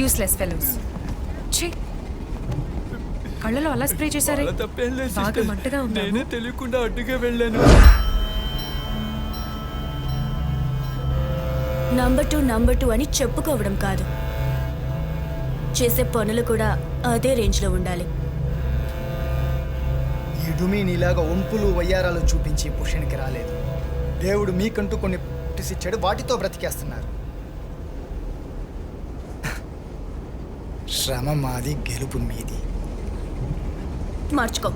Useless fellows. ఛీ, కళ్ళలో అలా స్ప్రే చేశారే. బాగా మంటగా ఉందా? నేనే తెలియకుండా అడ్డుగా వెళ్ళాను. నంబర్ టూ అని చెప్పుకోవడం కాదు, చేసే పనులు కూడా అదే రేంజ్లో ఉండాలి. ఈ డుమి నీలాగా ఒంపులు వయ్యారాలు చూపించి పుష్యానికి రాలేదు. దేవుడు మీకంటూ కొన్ని పుట్టిసిచ్చాడు, వాటితో బ్రతికేస్తున్నారు. శ్రమ మాది, గెలుపు మీది. మార్చుకో,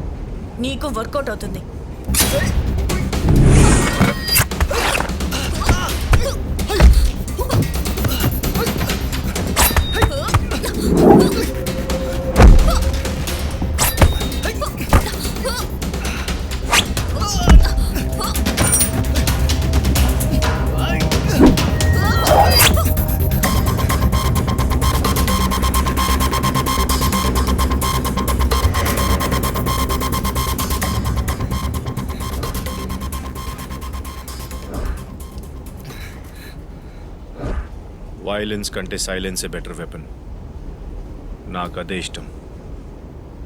నీకు వర్కౌట్ అవుతుంది. వైలెన్స్ కంటే సైలెన్స్ ఏ బెటర్ వెపన్. నాకు అదే ఇష్టం.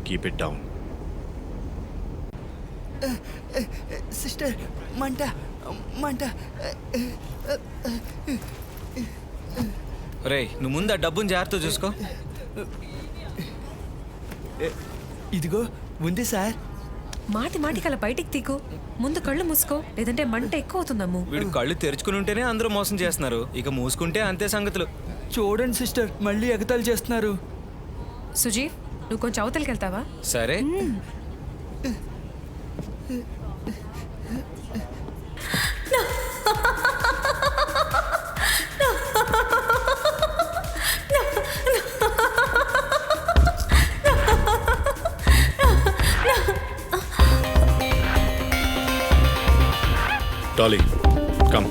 Keep it down. సిస్టర్, మంట మంట. రే, నువ్వు ముందు ఆ డబ్బుని జాగ్రత్త చూసుకో. ఇదిగో ఉంది సార్. మాటికి అలా బయటికి తీకు. ముందు కళ్ళు మూసుకో, లేదంటే మంట ఎక్కువ అవుతుందమ్ము. వీడు కళ్ళు తెరుచుకుని ఉంటేనే అందరూ మోసం చేస్తున్నారు, ఇక మూసుకుంటే అంతే సంగతులు. చూడండి సిస్టర్, మళ్ళీ ఎగతాళి చేస్తున్నారు. సుజీవ్, నువ్వు కొంచెం అవతలికి వెళ్తావా? సరే. Dolly, come.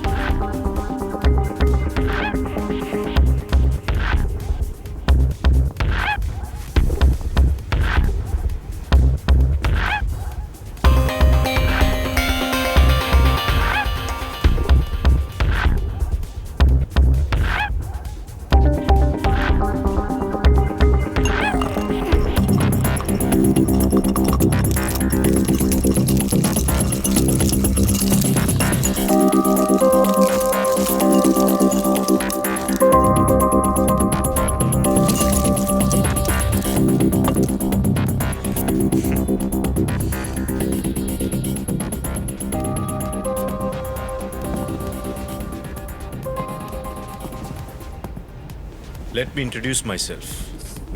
Let me introduce my self.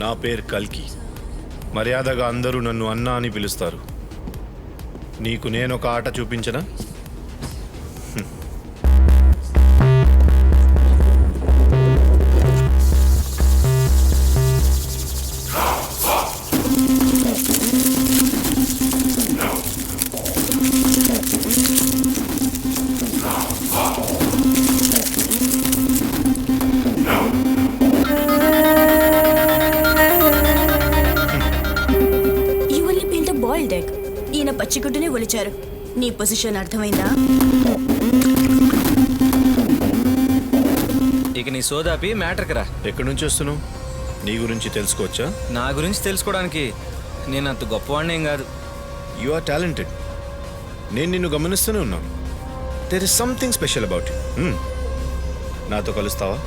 నా పేరు కల్కి. మర్యాదగా అందరూ నన్ను అన్నా అని పిలుస్తారు. నీకు నేను ఒక ఆట చూపించనా? ఈయన పచ్చిగుడ్డునే ఒలిచారు. నీ పొజిషన్ అర్థమైందా? ఇక నీ సోదాపి మ్యాటర్కి రా. ఎక్కడి నుంచి వస్తున్నావు? నీ గురించి తెలుసుకోవచ్చా? నా గురించి తెలుసుకోవడానికి నేను అంత గొప్పవాడినేం కాదు. You are talented. నేను నిన్ను గమనిస్తూనే ఉన్నాను. There is something special about you. నాతో కలుస్తావా?